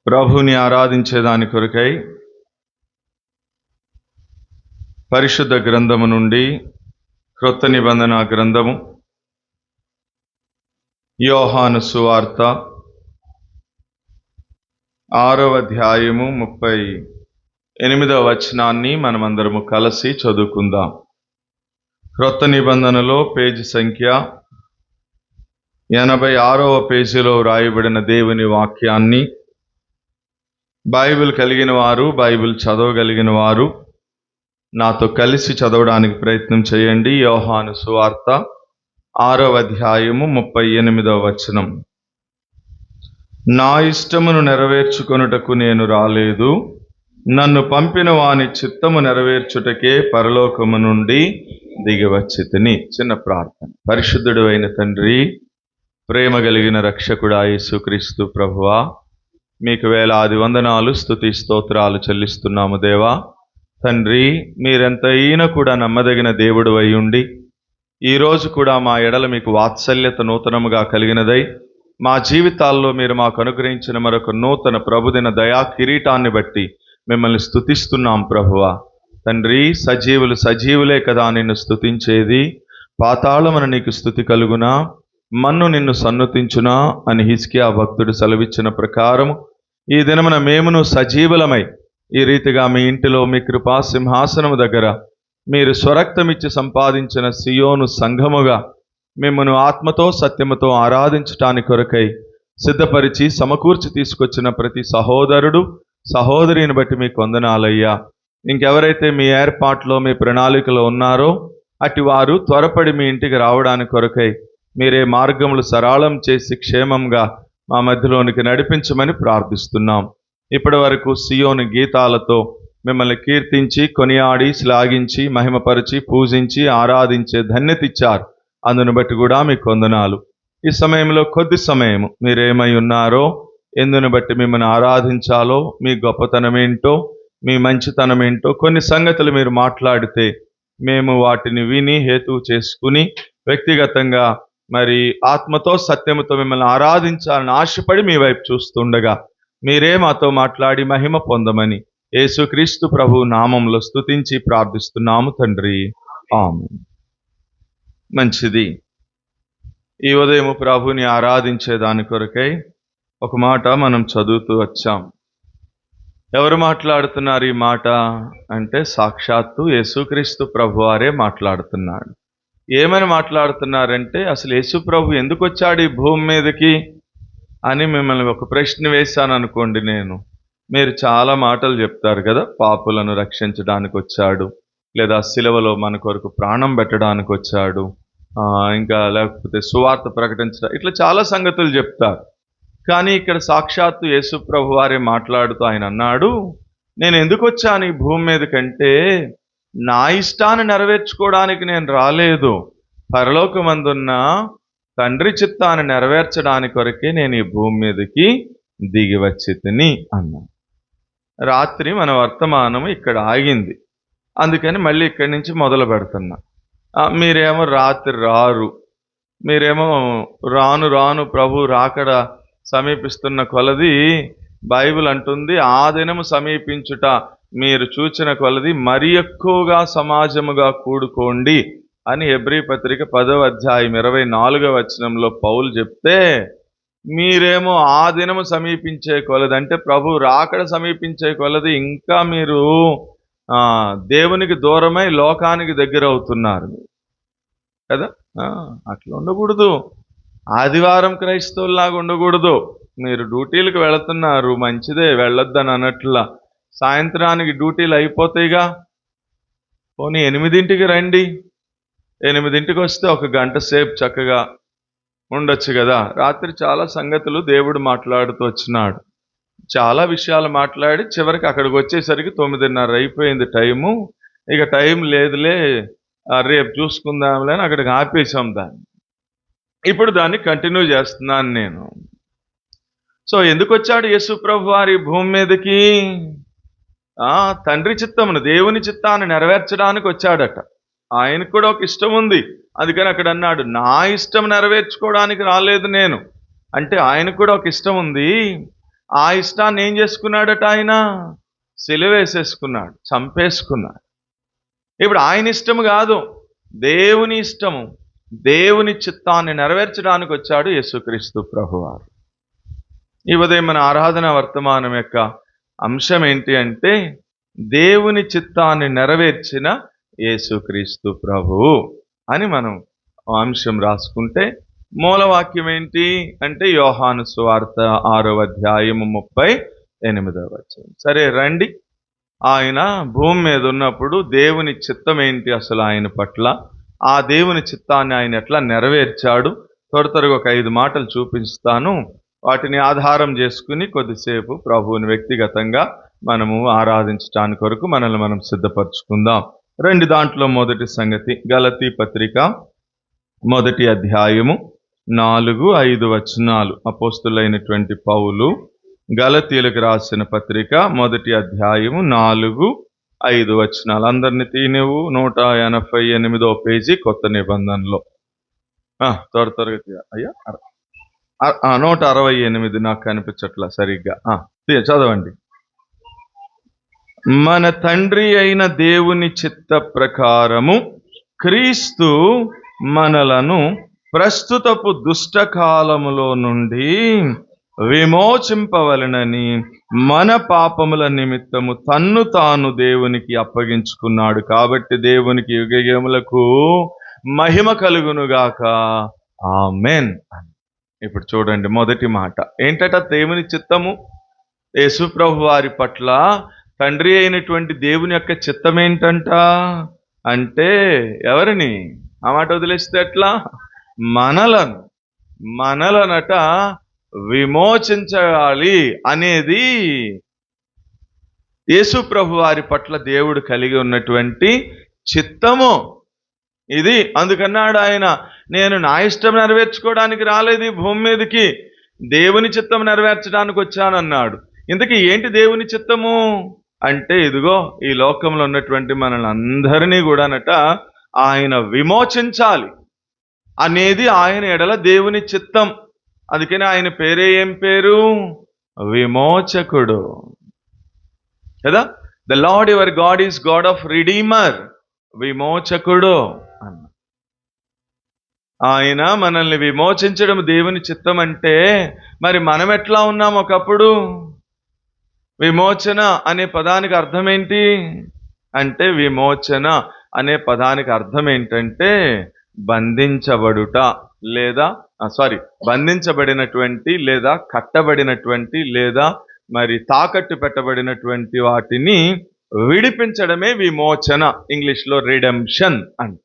ప్రభుని ఆరాధించేదాని కొరకై పరిశుద్ధ గ్రంథము నుండి క్రొత్త నిబంధన గ్రంథము యోహాను సువార్త 6వ అధ్యాయము 38వ వచనాన్ని మనమందరము కలిసి చదువుకుందాం. క్రొత్త నిబంధనలో పేజీ సంఖ్య 86వ పేజీలో వ్రాయబడిన దేవుని వాక్యాన్ని బైబిల్ కలిగిన వారు, బైబిల్ చదవగలిగిన వారు నాతో కలిసి చదవడానికి ప్రయత్నం చేయండి. యోహాను సువార్త 6వ అధ్యాయము 38వ వచనం. నా ఇష్టమును నెరవేర్చుకొనుటకు నేను రాలేదు, నన్ను పంపిన వాని చిత్తము నెరవేర్చుటకే పరలోకము నుండి దిగివచ్చితిని. చిన్న ప్రార్థన. పరిశుద్ధుడు అయిన తండ్రి, ప్రేమ కలిగిన రక్షకుడా యేసుక్రీస్తు ప్రభువా, మీకు వేలాది వందనాలు, స్తుతి స్తోత్రాలు చెల్లిస్తున్నాము దేవా. తండ్రి, మీరెంతైనా కూడా నమ్మదగిన దేవుడు అయి ఉండి ఈరోజు కూడా మా ఎడల మీకు వాత్సల్యత నూతనముగా కలిగినదై మా జీవితాల్లో మీరు మాకు అనుగ్రహించిన మరొక నూతన ప్రభుదిన దయా కిరీటాన్ని బట్టి మిమ్మల్ని స్తుతిస్తున్నాం ప్రభువా. తండ్రి, సజీవులు సజీవులే కదా నిన్ను స్తుతించేది. పాతాళమున నీకు స్తుతి కలుగునా, మన్ను నిన్ను సన్నుతించునా అని హిజ్కియా భక్తుడు సెలవిచ్చిన ప్రకారము ఈ దినమున మేమును సజీవులమై ఈ రీతిగా మీ ఇంటిలో మీ కృపా సింహాసనము దగ్గర మీరు స్వరక్తమిచ్చి సంపాదించిన సియోను సంఘముగా మిమ్మను ఆత్మతో సత్యముతో ఆరాధించటానికి కొరకై సిద్ధపరిచి సమకూర్చి తీసుకొచ్చిన ప్రతి సహోదరుడు సహోదరిని బట్టి మీకు వందనాలయ్యా. ఇంకెవరైతే మీ ఏర్పాట్లో మీ ప్రణాళికలో ఉన్నారో అటు వారు త్వరపడి మీ ఇంటికి రావడానికి కొరకై మీరే మార్గములు సరళం చేసి క్షేమంగా మా మధ్యలోనికి నడిపించమని ప్రార్థిస్తున్నాం. ఇప్పటి వరకు సియోను గీతాలతో మిమ్మల్ని కీర్తించి కొనియాడి శ్లాఘించి మహిమపరిచి పూజించి ఆరాధించే ధన్యత ఇచ్చారు. అందును బట్టి కూడా మీకు వందనాలు. ఈ సమయంలో కొద్ది సమయము మీరేమై ఉన్నారో, ఎందును బట్టి మిమ్మల్ని ఆరాధించాలో, మీ గొప్పతనం ఏంటో, మీ మంచితనం ఏంటో కొన్ని సంగతులు మీరు మాట్లాడితే మేము వాటిని విని హేతువు చేసుకుని వ్యక్తిగతంగా మరి ఆత్మతో సత్యముతో మిమ్మల్ని ఆరాధించాలని ఆశపడి మీ వైపు చూస్తుండగా మీరే మాతో మాట్లాడి మహిమ పొందమని యేసుక్రీస్తు ప్రభు నామంలో స్తుతించి ప్రార్థిస్తున్నాము తండ్రి, ఆమేన్. మంచిది. ఈ ఉదయం ప్రభుని ఆరాధించే దాని కొరకై ఒక మాట మనం చదువుతూ వచ్చాం. ఎవరు మాట్లాడుతున్నారు ఈ మాట అంటే సాక్షాత్తు యేసుక్రీస్తు ప్రభు వారే మాట్లాడుతున్నాడు. ఏమని మాట్లాడుతున్నారంటే, అసలు యేసు ప్రభు ఎందుకు వచ్చాడు ఈ భూమి మీదకి అని మిమ్మల్ని ఒక ప్రశ్న వేశాను అనుకోండి. మీరు చాలా మాటలు చెప్తారు కదా, పాపులను రక్షించడానికి వచ్చాడు, లేదా సిలువలో మన కొరకు ప్రాణం పెట్టడానికి వచ్చాడు, ఇంకా లేకపోతే సువార్త ప్రకటించడం, ఇట్లా చాలా సంగతులు చెప్తారు. కానీ ఇక్కడ సాక్షాత్తు యేసు ప్రభు వారే మాట్లాడుతూ ఆయన అన్నాడు, నేను ఎందుకు వచ్చాను ఈ భూమి మీదకంటే నా ఇష్టాన్ని నెరవేర్చుకోవడానికి నేను రాలేదు, పరలోకమందున్న తండ్రి చిత్తాన్ని నెరవేర్చడానికి కొరకే నేను ఈ భూమి మీదకి దిగి వచ్చితిని అన్నా. రాత్రి మన వర్తమానం ఇక్కడ ఆగింది, అందుకని మళ్ళీ ఇక్కడి నుంచి మొదలు పెడుతున్నా. మీరేమో రాత్రి రారు, మీరేమో రాను రాను ప్రభు రాకడ సమీపిస్తున్న కొలది బైబిల్ అంటుంది, ఆ దినము సమీపించుట మీరు చూచిన కొలది మరి ఎక్కువగా సమాజముగా కూడుకోండి అని హెబ్రీ పత్రిక 10వ అధ్యాయం 24వ వచనంలో పౌలు చెప్తే, మీరేమో ఆ దినము సమీపించే కొలది అంటే ప్రభు రాకడ సమీపించే కొలది ఇంకా మీరు దేవునికి దూరమై లోకానికి దగ్గర అవుతున్నారు కదా. అట్లా ఉండకూడదు. ఆదివారం క్రైస్తవుల్లాగా ఉండకూడదు. మీరు డ్యూటీలకు వెళుతున్నారు, మంచిదే, వెళ్ళొద్దని అన్నట్లా. సాయంత్రానికి డ్యూటీలు అయిపోతాయిగా, పోనీ 8ంటికి రండి. 8ంటికి వస్తే ఒక గంట సేపు చక్కగా ఉండొచ్చు కదా. రాత్రి చాలా సంగతులు దేవుడు మాట్లాడుతూ వచ్చినాడు, చాలా విషయాలు మాట్లాడి చివరికి అక్కడికి వచ్చేసరికి 9:30 అయిపోయింది టైము. ఇక టైం లేదులే, రేపు చూసుకుందాంలే అని అక్కడికి ఆపేసాం దాన్ని. ఇప్పుడు దాన్ని కంటిన్యూ చేస్తున్నాను నేను. సో ఎందుకు వచ్చాడు యేసు ప్రభు వారి భూమి మీదకి? తండ్రి చిత్తమును, దేవుని చిత్తాన్ని నెరవేర్చడానికి వచ్చాడట. ఆయనకు కూడా ఒక ఇష్టం ఉంది, అందుకని అక్కడ అన్నాడు, నా ఇష్టం నెరవేర్చుకోవడానికి రాలేదు నేను అంటే ఆయనకు కూడా ఒక ఇష్టం ఉంది. ఆ ఇష్టాన్ని ఏం చేసుకున్నాడట ఆయన? సిలువేసేసుకున్నాడు, చంపేసుకున్నాడు. ఇప్పుడు ఆయన ఇష్టము కాదు, దేవుని ఇష్టము, దేవుని చిత్తాన్ని నెరవేర్చడానికి వచ్చాడు యేసుక్రీస్తు ప్రభువారు. ఈ ఉదయం మన ఆరాధన వర్తమానం యొక్క అంశం ఏంటి అంటే, దేవుని చిత్తాన్ని నెరవేర్చిన యేసుక్రీస్తు ప్రభువు అని మనం అంశం రాసుకుంటే, మూలవాక్యం ఏంటి అంటే యోహాను సువార్త 6వ అధ్యాయము 38వ వచనం. సరే రండి, ఆయన భూమి మీద ఉన్నప్పుడు దేవుని చిత్తం ఏంటి అసలు ఆయన పట్ల, ఆ దేవుని చిత్తాన్ని ఆయన ఎట్లా నెరవేర్చాడు, త్వరగా ఒక 5 మాటలు చూపిస్తాను. వాటిని ఆధారం చేసుకుని కొద్దిసేపు ప్రభువుని వ్యక్తిగతంగా మనము ఆరాధించడానికి కొరకు మనల్ని మనం సిద్ధపరచుకుందాం. రండి, దాంట్లో మొదటి సంగతి గలతీ పత్రిక 1వ అధ్యాయము 4-5 వచనాలు. అపోస్తులైనటువంటి పౌలు గలతీయులకు రాసిన పత్రిక 1వ అధ్యాయము 4-5 వచనాలు. అందరిని తీనివు. 188వ పేజీ కొత్త నిబంధనలో. త్వరగా అయ్యా, 168 నాకు కనిపించట్లా సరిగ్గా. చదవండి. మన తండ్రి అయిన దేవుని చిత్త ప్రకారము క్రీస్తు మనలను ప్రస్తుతపు దుష్టకాలములో నుండి విమోచింపవలెనని మన పాపముల నిమిత్తము తన్ను తాను దేవునికి అప్పగించుకున్నాడు. కాబట్టి దేవునికి యుగయుగములకు మహిమ కలుగునుగాక, ఆమేన్. ఇప్పుడు చూడండి, మొదటి మాట ఏంటట? దేవుని చిత్తము. యేసు ప్రభు వారి పట్ల తండ్రి అయినటువంటి దేవుని యొక్క చిత్తం ఏంటంట అంటే, ఎవరిని? ఆ మాట వదిలేస్తే ఎట్లా? మనలనట విమోచించాలి అనేది యేసు ప్రభు వారి పట్ల దేవుడు కలిగి ఉన్నటువంటి చిత్తము ఇది. అందుకన్నాడు ఆయన, నేను నా ఇష్టం నెరవేర్చుకోవడానికి రాలేదు ఈ భూమి మీదకి, దేవుని చిత్తం నెరవేర్చడానికి వచ్చానన్నాడు. ఇంతకీ ఏంటి దేవుని చిత్తము అంటే, ఇదిగో ఈ లోకంలో ఉన్నటువంటి మనల్ని అందరినీ కూడానట ఆయన విమోచించాలి అనేది ఆయన ఎడల దేవుని చిత్తం. అందుకని ఆయన పేరే ఏం పేరు? విమోచకుడు కదా. The lord your God is God of redeemer, విమోచకుడు అన్న. ఆయన మనల్ని విమోచించడం దేవుని చిత్తం అంటే, మరి మనం ఎట్లా ఉన్నాం ఒకప్పుడు? విమోచన అనే పదానికి అర్థం ఏంటి అంటే, విమోచన అనే పదానికి అర్థం ఏంటంటే బంధించబడుట, లేదా బంధించబడినటువంటి, లేదా కట్టబడినటువంటి, లేదా మరి తాకట్టు పెట్టబడినటువంటి వాటిని విడిపించడమే విమోచన. ఇంగ్లీష్లో రిడెంప్షన్ అంట.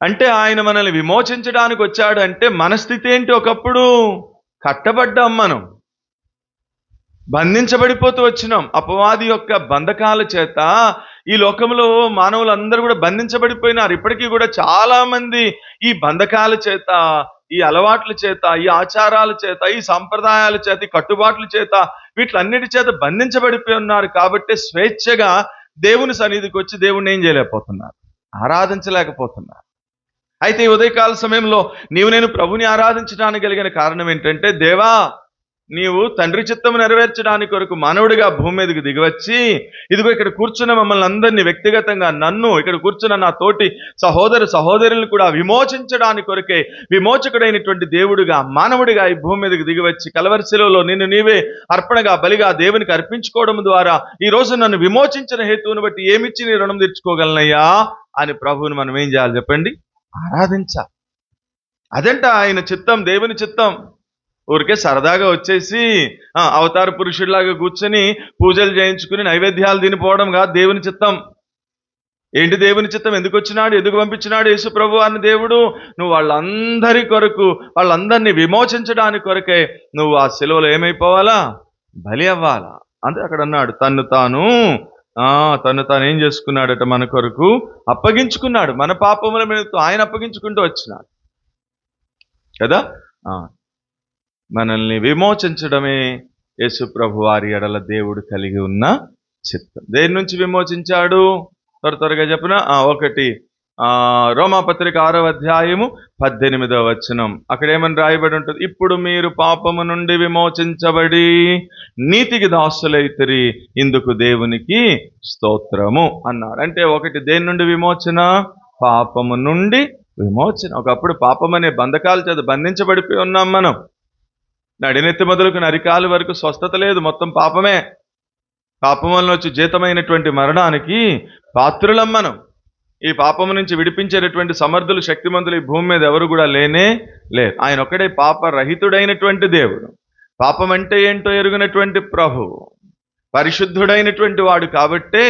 అంటే ఆయన మనల్ని విమోచించడానికి వచ్చాడు అంటే మన స్థితి ఏంటి? ఒకప్పుడు కట్టబడ్డాం, మనం బంధించబడిపోతూ వచ్చినాం. అపవాది యొక్క బంధకాల చేత ఈ లోకంలో మానవులందరూ కూడా బంధించబడిపోయినారు. ఇప్పటికీ కూడా చాలా మంది ఈ బంధకాల చేత, ఈ అలవాట్ల చేత, ఈ ఆచారాల చేత, ఈ సంప్రదాయాల చేత, ఈ కట్టుబాట్ల చేత, వీటిలన్నిటి చేత బంధించబడిపోయి ఉన్నారు. కాబట్టి స్వేచ్ఛగా దేవుని సన్నిధికి వచ్చి దేవుణ్ణి ఏం చేయలేకపోతున్నారు? ఆరాధించలేకపోతున్నారు. అయితే ఈ ఉదయకాల సమయంలో నేను ప్రభుని ఆరాధించడానికి కలిగిన కారణం ఏంటంటే, దేవా నీవు తండ్రి చిత్తము నెరవేర్చడానికి కొరకు మానవుడిగా భూమి మీదకి దిగివచ్చి, ఇదిగో ఇక్కడ కూర్చున్న మమ్మల్ని అందరినీ, వ్యక్తిగతంగా నన్ను, ఇక్కడ కూర్చున్న నా తోటి సహోదరులను కూడా విమోచించడానికి కొరకే విమోచకుడైనటువంటి దేవుడిగా మానవుడిగా ఈ భూమి మీదకి దిగివచ్చి కలవరి శిలువలో నిన్ను నీవే అర్పణగా, బలిగా దేవునికి అర్పించుకోవడం ద్వారా ఈ రోజు నన్ను విమోచించిన హేతువును బట్టి ఏమిచ్చి నీ రుణం తీర్చుకోగలనయ్యా అని ప్రభువుని మనం ఏం చేయాలి చెప్పండి? ఆరాధించాలి. అదంట ఆయన చిత్తం, దేవుని చిత్తం. ఊరికే సరదాగా వచ్చేసి అవతార పురుషుడిలాగా కూర్చొని పూజలు చేయించుకుని నైవేద్యాలు తినిపోవడం కాదు దేవుని చిత్తం. ఏంటి దేవుని చిత్తం? ఎందుకు వచ్చినాడు, ఎందుకు పంపించినాడు యేసు ప్రభు అని దేవుడు? నువ్వు వాళ్ళందరి కొరకు, వాళ్ళందరినీ విమోచించడానికి కొరకే నువ్వు ఆ శిలువలో ఏమైపోవాలా? బలి అవ్వాలా. అంటే అక్కడ అన్నాడు, తను తాను ఏం చేసుకున్నాడట? మన కొరకు అప్పగించుకున్నాడు. మన పాపముల మీద ఆయన అప్పగించుకుంటూ వచ్చినాడు కదా. మనల్ని విమోచించడమే యేసు ప్రభు వారి ఎడల దేవుడు కలిగి ఉన్న చిత్తం. దేని నుంచి విమోచించాడు? త్వరగా చెప్పిన ఒకటి రోమాపత్రిక 6వ అధ్యాయము 18వ వచనం. అక్కడ ఏమని రాయబడి ఉంటుంది? ఇప్పుడు మీరు పాపము నుండి విమోచించబడి నీతికి దాసులైతిరి, ఇందుకు దేవునికి స్తోత్రము అన్నాడు. అంటే ఒకటి దేని నుండి విమోచన? పాపము నుండి విమోచన. ఒకప్పుడు పాపం అనే బంధకాల చేత బంధించబడిపోయి ఉన్నాం మనం. నడినెత్తి మొదలుకు అరికాలు వరకు స్వస్థత లేదు, మొత్తం పాపమే. పాపం వలన వచ్చి జీతమైనటువంటి మరణానికి పాత్రులం మనం. ఈ పాపము నుంచి విడిపించేటటువంటి సమర్థులు, శక్తిమంతులు ఈ భూమి మీద ఎవరు కూడా లేనే లేరు. ఆయన ఒక్కడే పాపరహితుడైనటువంటి దేవుడు. పాపం అంటే ఏంటో ఎరుగినటువంటి ప్రభువు, పరిశుద్ధుడైనటువంటి వాడు. కాబట్టే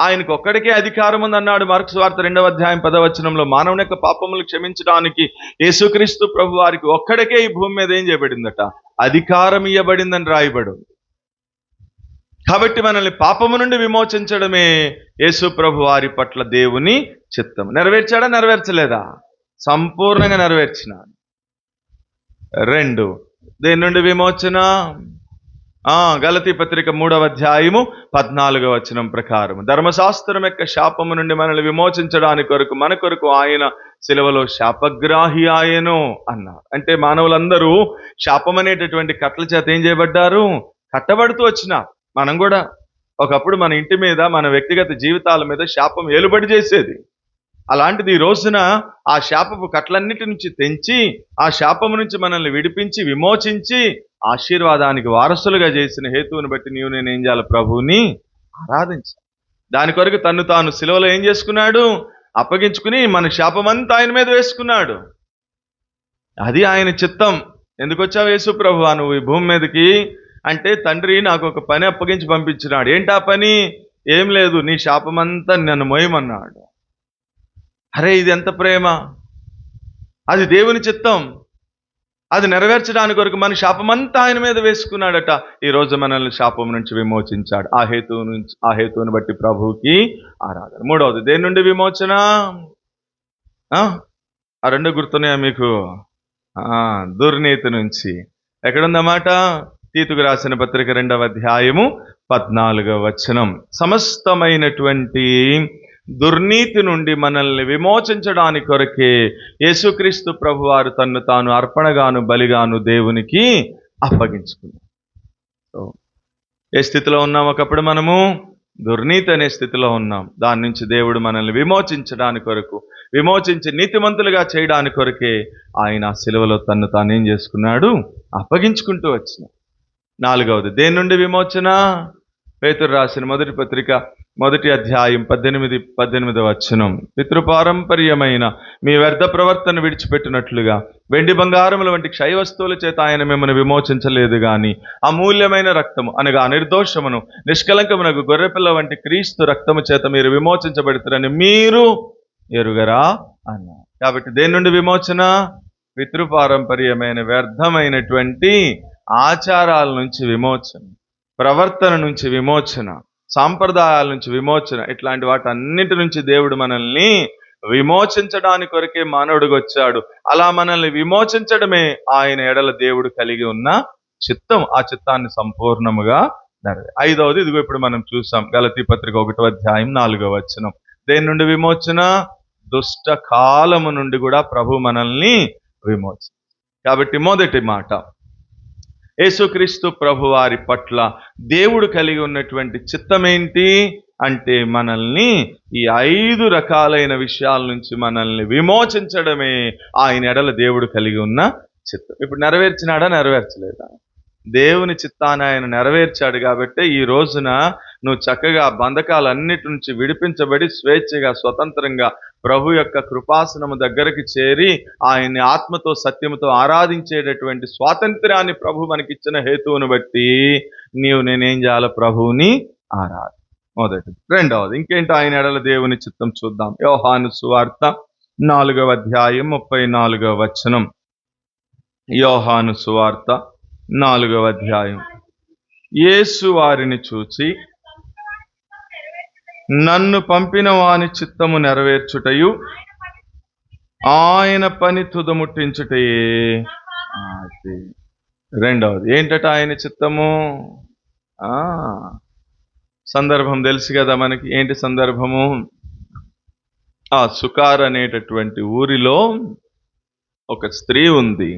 ఆయనకు ఒక్కడికే అధికారం ఉందన్నాడు మార్కు సువార్త 2వ అధ్యాయం 10వ వచనంలో. మానవుని యొక్క పాపములు క్షమించడానికి యేసుక్రీస్తు ప్రభు వారికి ఒక్కడికే ఈ భూమి మీద ఏం చేయబడిందట? అధికారం ఇవ్వబడిందని రాయబడు. కాబట్టి మనల్ని పాపము నుండి విమోచించడమే యేసు ప్రభు వారి పట్ల దేవుని చిత్తం. నెరవేర్చాడా? నెరవేర్చలేదా? సంపూర్ణంగా నెరవేర్చినాడు. 2, దేని నుండి విమోచన? గలతీ పత్రిక 3వ అధ్యాయము 14వ వచనం ప్రకారం ధర్మశాస్త్రం యొక్క శాపము నుండి మనల్ని విమోచించడానికి కొరకు మన కొరకు ఆయన శిలువలో శాపగ్రాహి ఆయను అన్నారు. అంటే మానవులందరూ శాపం అనేటటువంటి కట్ల చేత ఏం చేయబడ్డారు? కట్టబడుతూ వచ్చినారు. మనం కూడా ఒకప్పుడు మన ఇంటి మీద, మన వ్యక్తిగత జీవితాల మీద శాపం ఏలుబడి చేసేది. అలాంటిది ఈ రోజున ఆ శాపపు కట్లన్నిటి నుంచి తెంచి, ఆ శాపము నుంచి మనల్ని విడిపించి విమోచించి ఆశీర్వాదానికి వారసులుగా చేసిన హేతువుని బట్టి నీవు నేను ఏం చేయాలి? ప్రభువుని ఆరాధించాలి. దాని కొరకు తన్ను తాను సిలువలో ఏం చేసుకున్నాడు? అప్పగించుకుని మన శాపమంతా ఆయన మీద వేసుకున్నాడు. అది ఆయన చిత్తం. ఎందుకు వచ్చావు యేసు ప్రభువా నువ్వు ఈ భూమి మీదకి అంటే, తండ్రి నాకు ఒక పని అప్పగించి పంపించినాడు. ఏంటా పని? ఏం లేదు, నీ శాపమంతా నన్ను మోయమన్నాడు. అరే, ఇది ఎంత ప్రేమ! అది దేవుని చిత్తం. అది నెరవేర్చడానికి కొరకు మన శాపమంతా ఆయన మీద వేసుకున్నాడట. ఈరోజు మనల్ని శాపం నుంచి విమోచించాడు. ఆ హేతువుని బట్టి ప్రభువుకి ఆరాధన. 3వది దేని నుండి విమోచన? ఆ 2 గుర్తున్నాయా మీకు? దుర్నీతి నుంచి. ఎక్కడుందన్నమాట? తీతుకు రాసిన పత్రిక 2వ అధ్యాయము 14వ వచనం. సమస్తమైనటువంటి దుర్నీతి నుండి మనల్ని విమోచించడానికి కొరకే యేసుక్రీస్తు ప్రభువారు తన్ను తాను అర్పణగాను బలిగాను దేవునికి అప్పగించుకున్నాం. ఏ స్థితిలో ఉన్నాం? ఒకప్పుడు మనము దుర్నీతి అనే స్థితిలో ఉన్నాం. దాని నుంచి దేవుడు మనల్ని విమోచించడానికి కొరకు, విమోచించి నీతిమంతులుగా చేయడానికి కొరకే ఆయన సిలువలో తన్ను తాను ఏం చేసుకున్నాడు? అప్పగించుకుంటూ వచ్చినాడు. 4వది దేని నుండి విమోచన? పేతురు రాసిన మొదటి పత్రిక 1వ అధ్యాయం 18వ వచనం. పితృపారంపర్యమైన మీ వ్యర్థ ప్రవర్తన విడిచిపెట్టినట్లుగా వెండి బంగారముల వంటి క్షయ వస్తువుల చేత ఆయన మిమ్మల్ని విమోచించలేదు గాని అమూల్యమైన రక్తము అనగా నిర్దోషమును నిష్కలంకమునకు గొర్రెపిల్ల వంటి క్రీస్తు రక్తము చేత మీరు విమోచించబడతారని మీరు ఎరుగరా అన్నారు. కాబట్టి దేని నుండి విమోచన? పితృపారంపర్యమైన వ్యర్థమైనటువంటి ఆచారాల నుంచి విమోచన, ప్రవర్తన నుంచి విమోచన, సాంప్రదాయాల నుంచి విమోచన, ఇట్లాంటి వాటన్నిటి నుంచి దేవుడు మనల్ని విమోచించడానికి కొరకే మానవుడికి వచ్చాడు. అలా మనల్ని విమోచించడమే ఆయన ఎడల దేవుడు కలిగి ఉన్న చిత్తం. ఆ చిత్తాన్ని సంపూర్ణముగా నెరవేర్చాడు. 5వది ఇదిగో ఇప్పుడు మనం చూసాం. గలతీ పత్రిక 1వ అధ్యాయం 4వ వచనం. దేని నుండి విమోచన? దుష్ట కాలము నుండి కూడా ప్రభు మనల్ని విమోచన. కాబట్టి మొదటి మాట, యేసుక్రీస్తు ప్రభు వారి పట్ల దేవుడు కలిగి ఉన్నటువంటి చిత్తం ఏంటి అంటే, మనల్ని ఈ 5 రకాలైన విషయాల నుంచి మనల్ని విమోచించడమే ఆయన ఎడల దేవుడు కలిగి ఉన్న చిత్తం. ఇప్పుడు నెరవేర్చినాడా? నెరవేర్చలేదా? దేవుని చిత్తాన్ని ఆయన నెరవేర్చాడు. కాబట్టి ఈ రోజున నువ్వు చక్కగా బంధకాలన్నిటి నుంచి విడిపించబడి స్వేచ్ఛగా స్వతంత్రంగా ప్రభు యొక్క కృపాసనము దగ్గరికి చేరి ఆయన్ని ఆత్మతో సత్యముతో ఆరాధించేటటువంటి స్వాతంత్ర్యాన్ని ప్రభు మనకిచ్చిన హేతువును బట్టి నేనేం చేయాలి? ప్రభువుని ఆరాధన. మొదటిది. 2వది ఇంకేంటి ఆయన ఎడల దేవుని చిత్తం చూద్దాం. యోహాను సువార్త 4వ అధ్యాయం 34వ వచనం. యోహాను సువార్త 4వ అధ్యాయం. యేసు వారిని చూచి నన్ను పంపిన వాని చిత్తము నెరవేర్చుటయు ఆయన పని తుదముట్టించుటయే. 2వది ఏంటట ఆయన చిత్తము? సందర్భం తెలుసు కదా మనకి. ఏంటి సందర్భము? ఆ సుకార్ అనేటటువంటి ఊరిలో ఒక స్త్రీ ఉంది.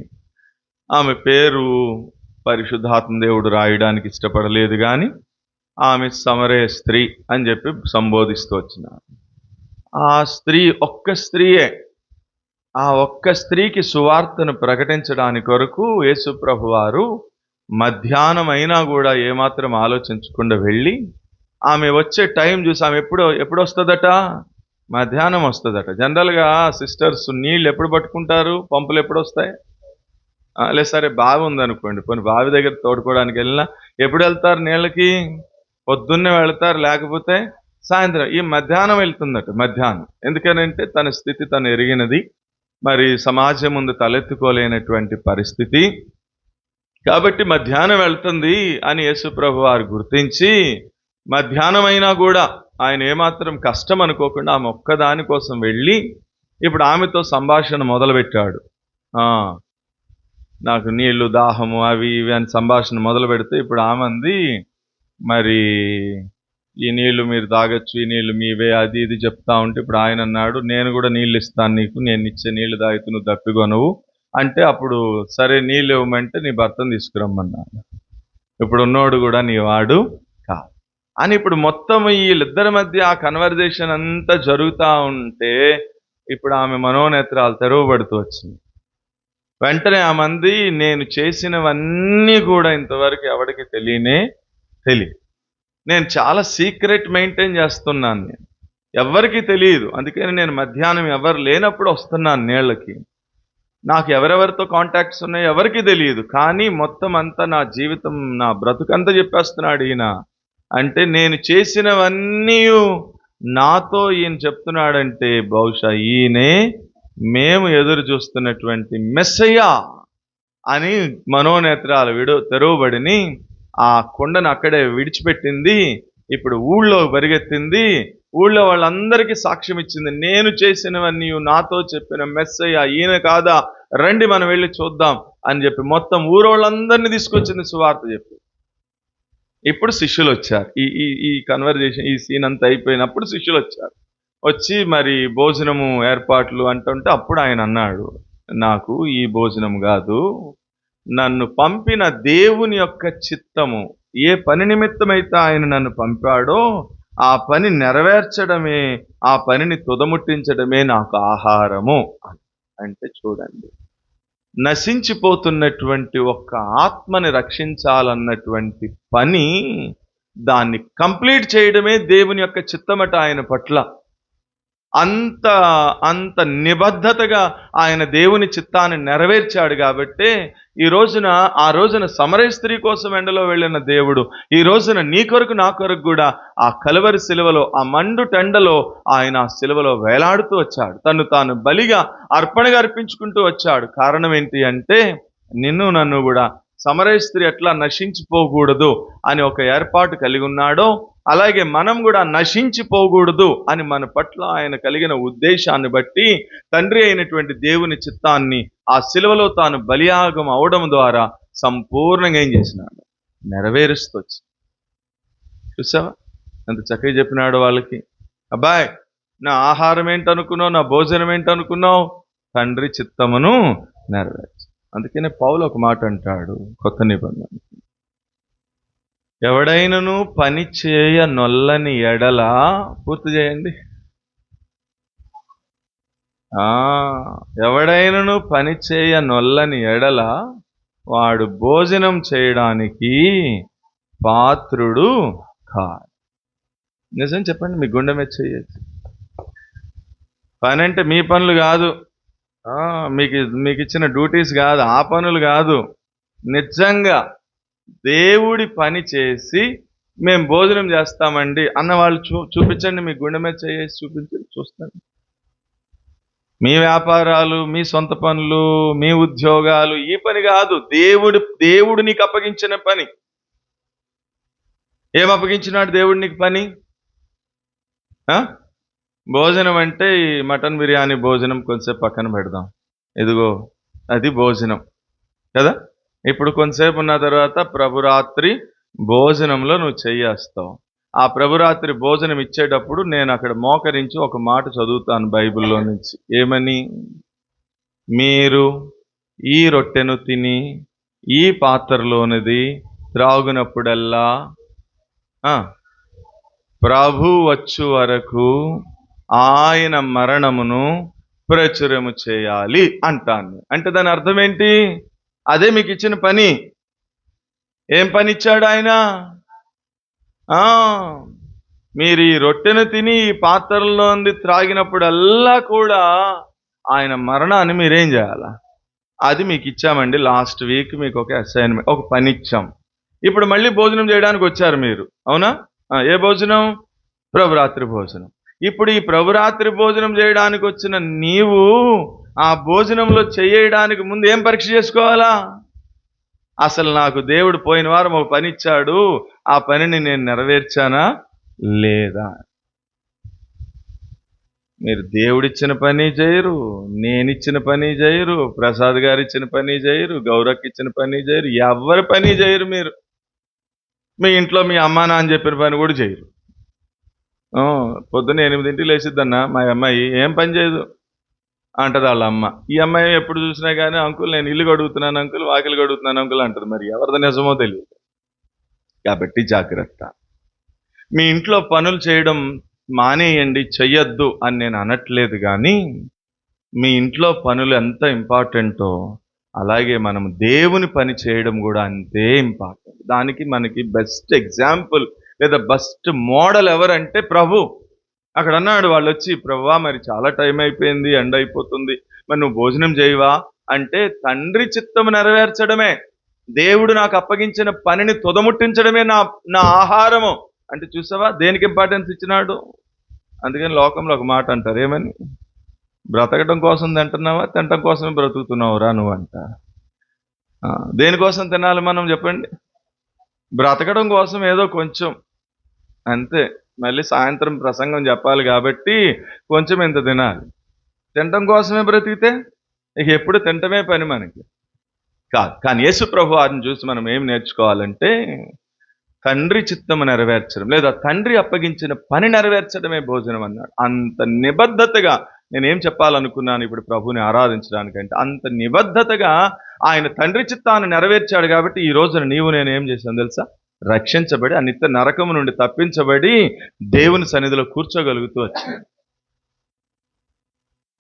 ఆమె పేరు పరిశుద్ధాత్మ దేవుడు రాయడానికి ఇష్టపడలేదు గాని ఆమె సమరయ స్త్రీ అని చెప్పి సంబోధిస్తూ వచ్చినారు. ఆ స్త్రీ ఒక్క స్త్రీయే. ఆ ఒక్క స్త్రీకి సువార్తను ప్రకటించడానికి కొరకు యేసుప్రభు వారు మధ్యాహ్నం అయినా కూడా ఏమాత్రం ఆలోచించకుండా వెళ్ళి ఆమె వచ్చే టైం చూసి ఆమె ఎప్పుడు వస్తుందట, మధ్యాహ్నం వస్తుందట. జనరల్గా సిస్టర్స్ నీళ్ళు ఎప్పుడు పట్టుకుంటారు, పంపులు ఎప్పుడు వస్తాయి? లేదు సరే బావి ఉందనుకోండి, కొన్ని బావి దగ్గర తోడుకోవడానికి వెళ్ళినా ఎప్పుడు వెళ్తారు నీళ్ళకి? పొద్దున్నే వెళ్తారు, లేకపోతే సాయంత్రం. ఈ మధ్యాహ్నం వెళ్తుందట, మధ్యాహ్నం. ఎందుకనంటే తన స్థితి తను ఎరిగినది, మరి సమాజం ముందు తలెత్తుకోలేనటువంటి పరిస్థితి కాబట్టి మధ్యాహ్నం వెళ్తుంది అని యేసుప్రభు వారు గుర్తించి మధ్యాహ్నం అయినా కూడా ఆయన ఏమాత్రం కష్టం అనుకోకుండా ఆమె ఒక్కదాని కోసం వెళ్ళి ఇప్పుడు ఆమెతో సంభాషణ మొదలుపెట్టాడు. నాకు నీళ్లు దాహము అవి ఇవి అని సంభాషణ మొదలు పెడితే ఇప్పుడు ఆమె అంది, మరి ఈ నీళ్లు మీరు తాగొచ్చు, ఈ నీళ్లు మీవే, అది ఇది చెప్తా ఉంటే ఇప్పుడు ఆయన అన్నాడు, నేను కూడా నీళ్ళు ఇస్తాను నీకు, నేను ఇచ్చే నీళ్లు తాగితే నువ్వు దప్పికొనవు అంటే అప్పుడు సరే నీళ్ళు ఇవ్వమంటే నీ భర్తను తీసుకురమ్మన్నాడు. ఇప్పుడు ఉన్నోడు కూడా నీ వాడు కాదు అని. ఇప్పుడు మొత్తం వీళ్ళిద్దరి మధ్య ఆ కన్వర్జేషన్ అంతా జరుగుతూ ఉంటే ఇప్పుడు ఆమె మనోనేత్రాలు తెరవబడుతూ వచ్చింది. వెంటనే ఆ మంది నేను చేసినవన్నీ కూడా ఇంతవరకు ఎవరికి తెలియదు, నేను చాలా సీక్రెట్ మెయింటైన్ చేస్తున్నాను, నేను ఎవరికి తెలియదు, అందుకని నేను మధ్యాహ్నం ఎవరు లేనప్పుడు వస్తున్నాను నీళ్ళకి, నాకు ఎవరెవరితో కాంటాక్ట్స్ ఉన్నాయో ఎవరికి తెలియదు, కానీ మొత్తం అంతా నా జీవితం నా బ్రతుకంతా చెప్పేస్తున్నాడు ఈయన. అంటే నేను చేసినవన్నీ నాతో ఈయన చెప్తున్నాడంటే బహుశా ఈయనే మేము ఎదురు చూస్తున్నటువంటి మెస్సయ్యా అని మనోనేత్రాలు తెరవబడిని ఆ కొండను అక్కడే విడిచిపెట్టింది. ఇప్పుడు ఊళ్ళో పరిగెత్తింది, ఊళ్ళో వాళ్ళందరికీ సాక్ష్యం ఇచ్చింది, నేను చేసినవన్నీ నాతో చెప్పిన మెస్సయ్య ఈయన కాదా, రండి మనం వెళ్ళి చూద్దాం అని చెప్పి మొత్తం ఊరోళ్ళందరినీ తీసుకొచ్చింది సువార్త చెప్పి. ఇప్పుడు శిష్యులు వచ్చారు. ఈ కన్వర్జేషన్ ఈ సీన్ అంతా అయిపోయినప్పుడు శిష్యులు వచ్చి మరి భోజనము ఏర్పాట్లు అంటుంటే అప్పుడు ఆయన అన్నాడు, నాకు ఈ భోజనం కాదు, నన్ను పంపిన దేవుని యొక్క చిత్తము, ఏ పని నిమిత్తమైతే ఆయన నన్ను పంపాడో ఆ పని నెరవేర్చడమే, ఆ పనిని తుదముట్టించడమే నాకు ఆహారము అంటే చూడండి, నశించిపోతున్నటువంటి ఒక్క ఆత్మని రక్షించాలన్నటువంటి పని, దాన్ని కంప్లీట్ చేయడమే దేవుని యొక్క చిత్తమట ఆయన పట్ల. అంత నిబద్ధతగా ఆయన దేవుని చిత్తాన్ని నెరవేర్చాడు కాబట్టి ఆ రోజున సమరయ స్త్రీ కోసం ఎండలో వెళ్ళిన దేవుడు ఈ రోజున నీ కొరకు నా కొరకు కూడా ఆ కలువరి శిలువలో, ఆ మండు టెండలో ఆయన ఆ శిలువలో వేలాడుతూ వచ్చాడు, తను తాను బలిగా అర్పణగా అర్పించుకుంటూ వచ్చాడు. కారణం ఏంటి అంటే నిన్ను నన్ను కూడా సమరయ స్త్రీ ఎట్లా నశించిపోకూడదు అని ఒక ఏర్పాటు కలిగి ఉన్నాడో అలాగే మనం కూడా నశించిపోకూడదు అని మన పట్ల ఆయన కలిగిన ఉద్దేశాన్ని బట్టి తండ్రి అయినటువంటి దేవుని చిత్తాన్ని ఆ శిలువలో తాను బలియాగం అవడం ద్వారా సంపూర్ణంగా ఏం చేసినాడు, నెరవేరుస్తూ వచ్చి. చూసావా ఎంత చక్కగా చెప్పినాడు వాళ్ళకి, అబ్బాయ్ నా ఆహారం ఏంటనుకున్నావు, నా భోజనం ఏంటనుకున్నావు, తండ్రి చిత్తమును నెరవేర్చు. అందుకనే పౌలు ఒక మాట అంటాడు కొత్త నిబంధన, ఎవడైనను పని చేయ నొల్లని ఎడల, పూర్తి చేయండి, ఎవడైనను పని చేయ నొల్లని ఎడల వాడు భోజనం చేయడానికి పాత్రుడు కాదు. నిజం చెప్పండి, మీ గుండె మీద చేయొచ్చు. పని అంటే మీ పనులు కాదు, మీకు ఇచ్చిన డ్యూటీస్ కాదు, ఆ పనులు కాదు, నిజంగా దేవుడి పని చేసి మేము భోజనం చేస్తామండి అన్న వాళ్ళు చూపించండి, మీ గుండె మీద చేసి చూపించండి, చూస్తాను. మీ వ్యాపారాలు, మీ సొంత పనులు, మీ ఉద్యోగాలు, ఈ పని కాదు, దేవుడు నీకు అప్పగించిన పని. ఏం అప్పగించినాడు దేవుడు నీకు పని? భోజనం అంటే ఈ మటన్ బిర్యానీ భోజనం కొంచెంసేపు పక్కన పెడదాం, ఇదిగో అది భోజనం కదా. ఇప్పుడు కొంతసేపు ఉన్న తర్వాత ప్రభురాత్రి భోజనంలో నువ్వు చెయ్యేస్తావు. ఆ ప్రభురాత్రి భోజనం ఇచ్చేటప్పుడు నేను అక్కడ మోకరించి ఒక మాట చదువుతాను బైబిల్లో నుంచి. ఏమని? మీరు ఈ రొట్టెను తిని ఈ పాత్రలోనిది త్రాగునప్పుడల్లా ప్రభు వచ్చు వరకు ఆయన మరణమును ప్రచురము చేయాలి అంటాను. అంటే దాని అర్థం ఏంటి? అదే మీకు ఇచ్చిన పని. ఏం పని ఇచ్చాడు ఆయన? మీరు ఈ రొట్టెను తిని ఈ పాత్రలోంది త్రాగినప్పుడల్లా కూడా ఆయన మరణాన్ని మీరేం చేయాలా? అది మీకు ఇచ్చామండి. లాస్ట్ వీక్ మీకు ఒక అసైన్మెంట్, ఒక పని ఇచ్చాం. ఇప్పుడు మళ్ళీ భోజనం చేయడానికి వచ్చారు మీరు, అవునా? ఏ భోజనం? ప్రభురాత్రి భోజనం. ఇప్పుడు ఈ ప్రభురాత్రి భోజనం చేయడానికి వచ్చిన నీవు ఆ భోజనంలో చేయడానికి ముందు ఏం పరీక్ష చేసుకోవాలా? అసలు నాకు దేవుడు పోయిన వారం ఒక పని ఇచ్చాడు, ఆ పనిని నేను నెరవేర్చానా లేదా? మీరు దేవుడిచ్చిన పని చేయరు, నేనిచ్చిన పని చేయరు, ప్రసాద్ గారు ఇచ్చిన పని చేయరు, గౌరక్ ఇచ్చిన పని చేయరు, ఎవరి పని చేయరు. మీరు మీ ఇంట్లో మీ అమ్మా నాన్న చెప్పిన పని కూడా చేయరు. పొద్దున్న 8ంటికి లేచిద్దన్నా మా అమ్మాయి, ఏం పని చేయదు అంటది వాళ్ళ అమ్మ. ఈ అమ్మాయి ఎప్పుడు చూసినా కానీ, అంకుల్ నేను ఇల్లు కడుగుతున్నాను అంకుల్, వాకిలు కడుగుతున్నాను అంకుల్ అంటది. మరి ఎవరిది నిజమో తెలియదు. కాబట్టి జాగ్రత్త. మీ ఇంట్లో పనులు చేయడం మానేయండి, చెయ్యొద్దు అని నేను అనట్లేదు. కానీ మీ ఇంట్లో పనులు ఎంత ఇంపార్టెంటో అలాగే మనం దేవుని పని చేయడం కూడా అంతే ఇంపార్టెంట్. దానికి మనకి బెస్ట్ ఎగ్జాంపుల్ లేదా బెస్ట్ మోడల్ ఎవరంటే ప్రభు. అక్కడ అన్నాడు వాళ్ళు వచ్చి, ప్రభువా మరి చాలా టైం అయిపోయింది, ఎండ అయిపోతుంది, మరి నువ్వు భోజనం చేయవా అంటే, తండ్రి చిత్తము నెరవేర్చడమే, దేవుడు నాకు అప్పగించిన పనిని తుదముట్టించడమే నా ఆహారము అంటే. చూసావా దేనికి ఇంపార్టెన్స్ ఇచ్చినాడు? అందుకని లోకంలో ఒక మాట అంటారు, ఏమని? బ్రతకడం కోసం తింటున్నావా, తినటం కోసమే బ్రతుకుతున్నావురా నువ్వంట. దేనికోసం తినాలి మనం చెప్పండి? బ్రతకడం కోసం ఏదో కొంచెం అంతే. మళ్ళీ సాయంత్రం ప్రసంగం చెప్పాలి కాబట్టి కొంచెం ఎంత తినాలి. తినటం కోసమే బ్రతికితే ఇక ఎప్పుడు తినటమే పని మనకి కాదు. కానీ యేసు ప్రభు వారిని చూసి మనం ఏం నేర్చుకోవాలంటే, తండ్రి చిత్తము నెరవేర్చడం లేదా తండ్రి అప్పగించిన పని నెరవేర్చడమే భోజనం అన్నాడు. అంత నిబద్ధతగా నేనేం చెప్పాలనుకున్నాను ఇప్పుడు ప్రభుని ఆరాధించడానికంటే, అంత నిబద్ధతగా ఆయన తండ్రి చిత్తాన్ని నెరవేర్చాడు. కాబట్టి ఈ రోజున నీవు నేను ఏం చేశాను తెలుసా? రక్షించబడి ఆ నిత్య నరకము నుండి తప్పించబడి దేవుని సన్నిధిలో కూర్చోగలుగుతూ వచ్చింది.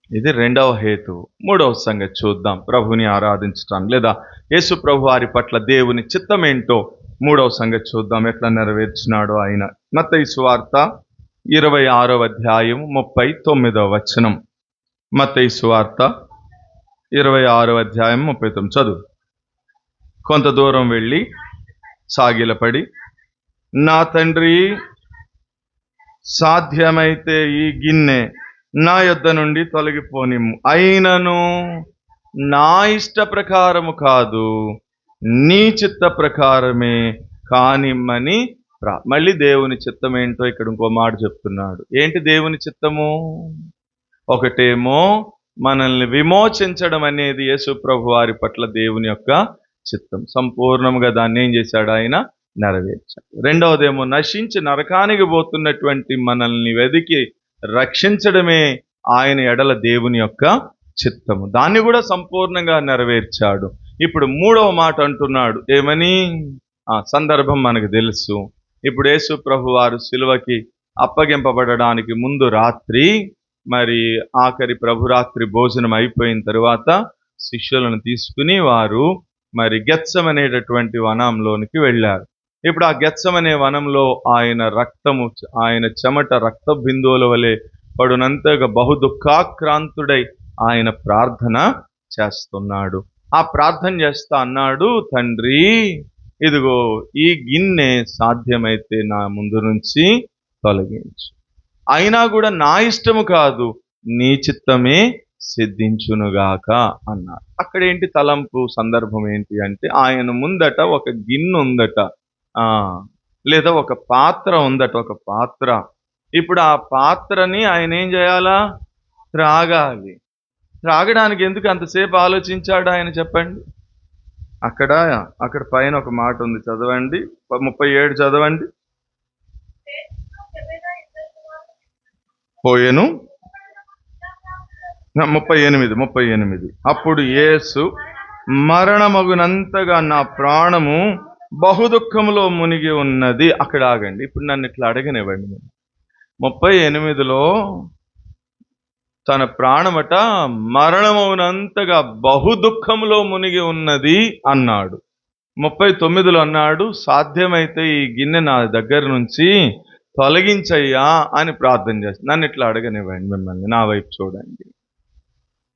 ఇది రెండవ హేతు. మూడవ సంగతి చూద్దాం. ప్రభుని ఆరాధించడం లేదా యేసు ప్రభు వారి పట్ల దేవుని చిత్తం ఏంటో మూడవ సంగతి చూద్దాం, ఎట్లా నెరవేర్చినాడో ఆయన. మత్తయి సువార్త 26వ అధ్యాయం 39వ వచనం. మత్తయి సువార్త 26వ అధ్యాయం 39 చదువు. కొంత దూరం వెళ్ళి సాగిలపడి, నా తండ్రి, సాధ్యమైతే ఈ గిన్నె నా యొద్ద నుండి తొలగిపోనిమ్ము, అయినను నా ఇష్ట ప్రకారము కాదు, నీ చిత్త ప్రకారమే కానిమ్మని మళ్ళీ దేవుని చిత్తం ఏంటో ఇక్కడ ఇంకో మాట చెప్తున్నాడు. ఏంటి దేవుని చిత్తము? ఒకటేమో మనల్ని విమోచించడం అనేది యేసు ప్రభు వారి పట్ల దేవుని యొక్క చిత్తం. సంపూర్ణంగా దాన్ని ఏం చేశాడు? ఆయన నెరవేర్చాడు. రెండవదేమో నశించి నరకానికి పోతున్నటువంటి మనల్ని వెదికి రక్షించడమే ఆయన ఎడల దేవుని యొక్క చిత్తము. దాన్ని కూడా సంపూర్ణంగా నెరవేర్చాడు. ఇప్పుడు మూడవ మాట అంటున్నాడు, ఏమని? సందర్భం మనకు తెలుసు. ఇప్పుడు యేసు ప్రభు వారు సిలువకి అప్పగింపబడడానికి ముందు రాత్రి, మరి ఆఖరి ప్రభురాత్రి భోజనం అయిపోయిన తరువాత శిష్యులను తీసుకుని వారు మరి గెత్సెమనేటటువంటి వనంలోనికి వెళ్ళారు. ఇప్పుడు ఆ గెత్సెమనే వనంలో ఆయన రక్తము, ఆయన చెమట రక్త బిందువుల వలె పడునంతగా బహు దుఃఖాక్రాంతుడై ఆయన ప్రార్థన చేస్తున్నాడు. ఆ ప్రార్థన చేస్తా అన్నాడు, తండ్రి ఇదిగో ఈ గిన్నె సాధ్యమైతే నా ముందు నుంచి తొలగించు, అయినా కూడా నా ఇష్టము కాదు, నీ చిత్తమే సిద్ధించునుగాక అన్నాడు. అక్కడ ఏంటి తలంపు? సందర్భం ఏంటి అంటే, ఆయన ముందట ఒక గిన్నె ఉందట, లేదా ఒక పాత్ర ఉందట, ఒక పాత్ర. ఇప్పుడు ఆ పాత్రని ఆయన ఏం చేయాలా? త్రాగాలి. త్రాగడానికి ఎందుకు అంతసేపు ఆలోచించాడు ఆయన చెప్పండి? అక్కడ పైన ఒక మాట ఉంది, చదవండి. 37 చదవండి. పోయెను. 38. అప్పుడు యేసు, మరణమగునంతగా నా ప్రాణము బహుదుఃఖములో మునిగి ఉన్నది. అక్కడ ఆగండి. ఇప్పుడు నన్ను ఇట్లా అడగనివ్వండి. 38లో తన ప్రాణమట మరణమవునంతగా బహుదుఃఖములో మునిగి ఉన్నది అన్నాడు. 39లో అన్నాడు, సాధ్యమైతే ఈ గిన్నె నా దగ్గర నుంచి తొలగించయ్యా అని ప్రార్థన చేస్తాను. నన్ను ఇట్లా అడగనివ్వండి, మిమ్మల్ని నా వైపు చూడండి.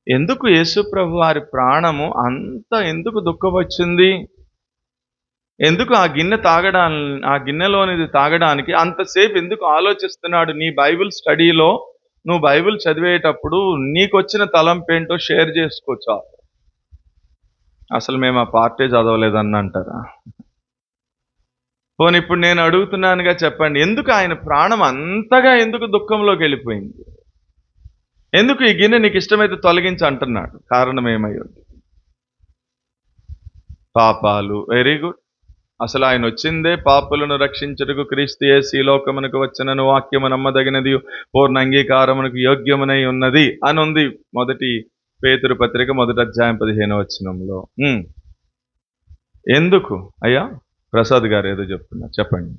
ఎందుకు యేసు ప్రభు వారి ప్రాణము అంత ఎందుకు దుఃఖం వచ్చింది? ఎందుకు ఆ గిన్నెలోనిది తాగడానికి అంతసేపు ఎందుకు ఆలోచిస్తున్నాడు? నీ బైబిల్ స్టడీలో నువ్వు బైబిల్ చదివేటప్పుడు నీకొచ్చిన తలంపేంటో షేర్ చేసుకోవచ్చు. అసలు మేము ఆ పార్టీ చదవలేదని అంటారా? పోనీ ఇప్పుడు నేను అడుగుతున్నానుగా, చెప్పండి, ఎందుకు ఆయన ప్రాణం అంతగా ఎందుకు దుఃఖంలోకి వెళ్ళిపోయింది? ఎందుకు ఈ గిన్నె నీకు ఇష్టమైతే తొలగించి అంటున్నాడు? కారణం ఏమయ్యింది? పాపాలు. Very good. అసలు ఆయన వచ్చిందే పాపులను రక్షించుటకు. క్రీస్తు యేసు ఈ లోకమునకు వచ్చినను వాక్యము నమ్మదగినది, పూర్ణ అంగీకారమునకు యోగ్యమునై ఉన్నది అని ఉంది 1 పేతురు పత్రిక 1వ అధ్యాయం 15వ వచనంలో. ఎందుకు అయ్యా? ప్రసాద్ గారు ఏదో చెప్తున్నారు, చెప్పండి.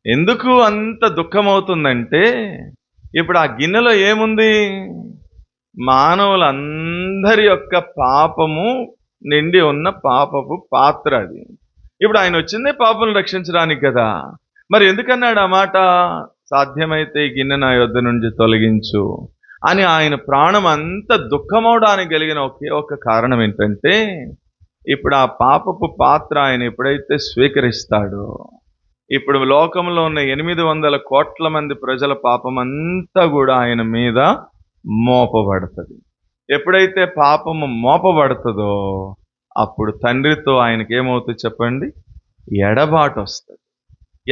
ఎందుకు అంత దుఃఖం అవుతుందంటే, ఇప్పుడు ఆ గిన్నెలో ఏముంది? మానవులందరి యొక్క పాపము నిండి ఉన్న పాపపు పాత్ర అది. ఇప్పుడు ఆయన వచ్చిందే పాపలను రక్షించడానికి కదా. మరి ఎందుకన్నాడు ఆ మాట? సాధ్యమైతే ఈ గిన్నె నా యొద్ద నుంచి తొలగించు అని. ఆయన ప్రాణం అంత దుఃఖమవడానికి కలిగిన ఒకే ఒక కారణం ఏంటంటే, ఇప్పుడు ఆ పాపపు పాత్ర ఆయన ఎప్పుడైతే స్వీకరిస్తాడో, ఇప్పుడు లోకంలో ఉన్న 800 కోట్ల మంది ప్రజల పాపం అంతా కూడా ఆయన మీద మోపబడుతుంది. ఎప్పుడైతే పాపము మోపబడుతుందో అప్పుడు తండ్రితో ఆయనకి ఏమవుతుంది చెప్పండి? ఎడబాటు వస్తుంది.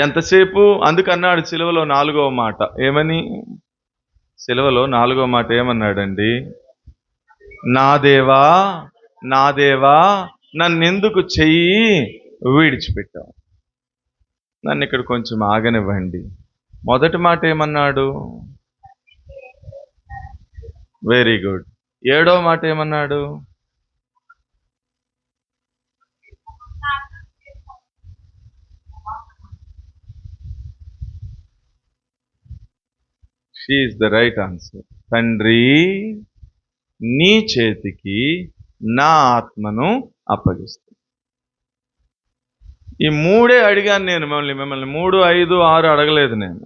ఎంతసేపు? అందుకన్నాడు సిలువలో 4వ మాట ఏమని? సిలువలో 4వ మాట ఏమన్నాడండి? నా దేవా, నా దేవా, నన్నెందుకు చెయ్యి విడిచిపెట్టావు? నన్ను ఇక్కడ కొంచెం ఆగనివ్వండి. మొదటి మాట ఏమన్నాడు? Very good. 7వ మాట ఏమన్నాడు? She is the right answer. తండ్రి, నీ చేతికి నా ఆత్మను అప్పగిస్తాను. ఈ 3 అడిగాను నేను మిమ్మల్ని 3, 5, 6 అడగలేదు నేను.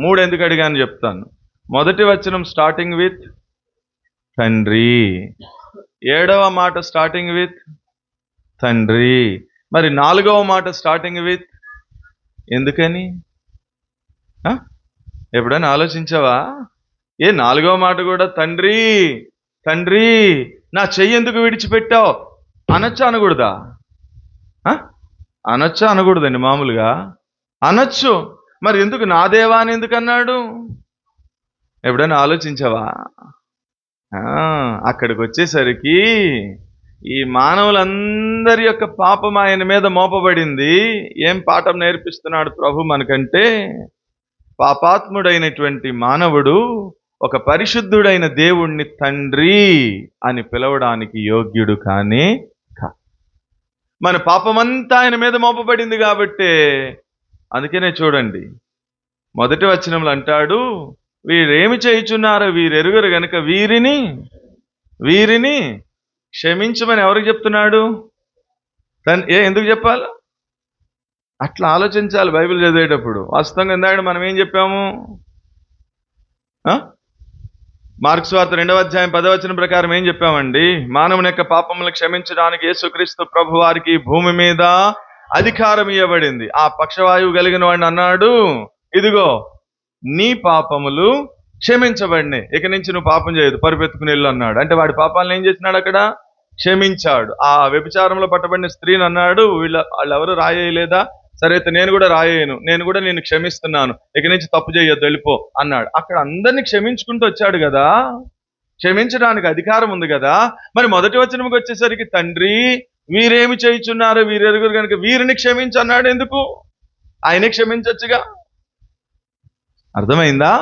3 ఎందుకు అడిగాను చెప్తాను. మొదటి వచనం స్టార్టింగ్ విత్ తండ్రి, 7వ మాట స్టార్టింగ్ విత్ తండ్రి, మరి 4వ మాట స్టార్టింగ్ విత్ ఎందుకని? ఎప్పుడైనా ఆలోచించావా? 4వ మాట కూడా తండ్రి, తండ్రి, నా చెయ్యి ఎందుకు విడిచిపెట్టావు అనొచ్చా అనకూడదా? అనొచ్చా అనకూడదండి? మామూలుగా అనొచ్చు. మరి ఎందుకు నా దేవా అని ఎందుకు అన్నాడు? ఎప్పుడైనా ఆలోచించావా? అక్కడికి వచ్చేసరికి ఈ మానవులందరి యొక్క పాపం ఆయన మీద మోపబడింది. ఏం పాఠం నేర్పిస్తున్నాడు ప్రభు మనకంటే, పాపాత్ముడైనటువంటి మానవుడు ఒక పరిశుద్ధుడైన దేవుణ్ణి తండ్రి అని పిలవడానికి యోగ్యుడు కానీ మన పాపమంతా ఆయన మీద మోపబడింది కాబట్టే. అందుకనే చూడండి, మొదటి వచనంలో అంటాడు, వీరేమి చేయుచున్నారో వీరెరుగరు గనుక వీరిని క్షమించమని ఎవరికి చెప్తున్నాడు? ఎందుకు చెప్పాలి? అట్లా ఆలోచించాలి బైబిల్ చదివేటప్పుడు. వాస్తవంగా ఇందాక మనం ఏం చెప్పాము? మార్కు సువార్త 2వ అధ్యాయం 10వ వచనం ప్రకారం ఏం చెప్పామండి? మానవుని యొక్క పాపములను క్షమించడానికి యేసుక్రీస్తు ప్రభు వారికి భూమి మీద అధికారం ఇవ్వబడింది. ఆ పక్షవాయువు కలిగిన వాడిని అన్నాడు, ఇదిగో నీ పాపములు క్షమించబడినాయి, ఇక నుంచి నువ్వు పాపం చేయదు, పరుపెత్తుకుని వెళ్ళు అన్నాడు. అంటే వాడి పాపాలను ఏం చేసినాడు? అక్కడ క్షమించాడు. ఆ వ్యభిచారంలో పట్టబడిన స్త్రీని అన్నాడు, వాళ్ళెవరు రాయేయలేదా? సరే అయితే నేను కూడా రాయేయను, నేను కూడా నేను క్షమిస్తున్నాను, ఇక నుంచి తప్పు చేయొద్దు, వెళ్ళిపో అన్నాడు. అక్కడ అందరినీ క్షమించుకుంటూ వచ్చాడు కదా, క్షమించడానికి అధికారం ఉంది కదా. మరి మొదటి వచనంకి వచ్చేసరికి తండ్రి, వీరేమి చేయుచున్నారు వీరెరుగురు కనుక వీరిని క్షమించన్నాడు. ఎందుకు? ఆయనే క్షమించచ్చుగా. అర్థమైందా?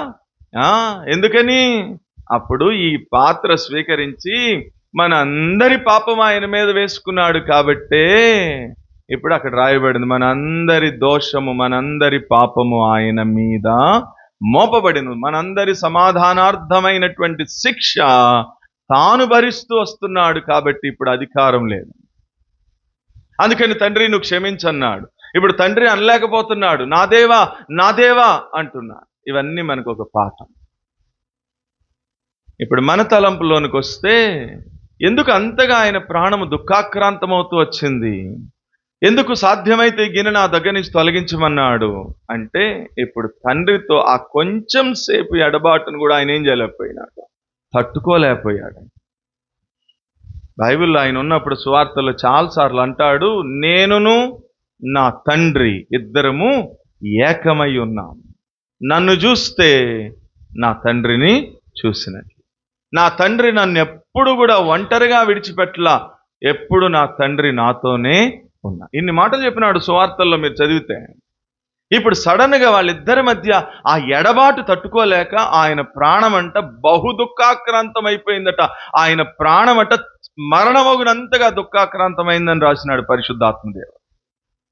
ఎందుకని? అప్పుడు ఈ పాత్ర స్వీకరించి మన అందరి పాపం ఆయన మీద వేసుకున్నాడు కాబట్టే ఇప్పుడు అక్కడ రాయబడింది, మనందరి దోషము మనందరి పాపము ఆయన మీద మోపబడిను. మనందరి సమాధానార్థమైనటువంటి శిక్ష తాను భరిస్తూ వస్తున్నాడు కాబట్టి ఇప్పుడు అధికారం లేదు. అందుకని తండ్రి నువ్వు క్షమించన్నాడు. ఇప్పుడు తండ్రి అనలేకపోతున్నాడు, నా దేవా నా దేవా అంటున్నాడు. ఇవన్నీ మనకు ఒక పాఠం. ఇప్పుడు మన తలంపులోనికి వస్తే, ఎందుకు అంతగా ఆయన ప్రాణము దుఃఖాక్రాంతమవుతూ వచ్చింది? ఎందుకు సాధ్యమైతే గిన్నె నా దగ్గర నుంచి తొలగించమన్నాడు అంటే, ఇప్పుడు తండ్రితో ఆ కొంచెం సేపు ఎడబాటును కూడా ఆయన ఏం చేయలేకపోయినాడు, తట్టుకోలేకపోయాడు. బైబిల్లో ఆయన ఉన్నప్పుడు సువార్తలో చాలాసార్లు అంటాడు, నేనును నా తండ్రి ఇద్దరము ఏకమై ఉన్నాం. నన్ను చూస్తే నా తండ్రిని చూసినట్లు. నా తండ్రి నన్ను ఎప్పుడు కూడా ఒంటరిగా విడిచిపెట్టలా, ఎప్పుడు నా తండ్రి నాతోనే ఉన్నా. ఇన్ని మాటలు చెప్పినాడు సువార్తల్లో మీరు చదివితే. ఇప్పుడు సడన్ గా వాళ్ళిద్దరి మధ్య ఆ ఎడబాటు తట్టుకోలేక ఆయన ప్రాణమంట బహు దుఃఖాక్రాంతం అయిపోయిందట. ఆయన ప్రాణమంట మరణమగునంతగా దుఃఖాక్రాంతమైందని రాసినాడు పరిశుద్ధాత్మదేవుడు.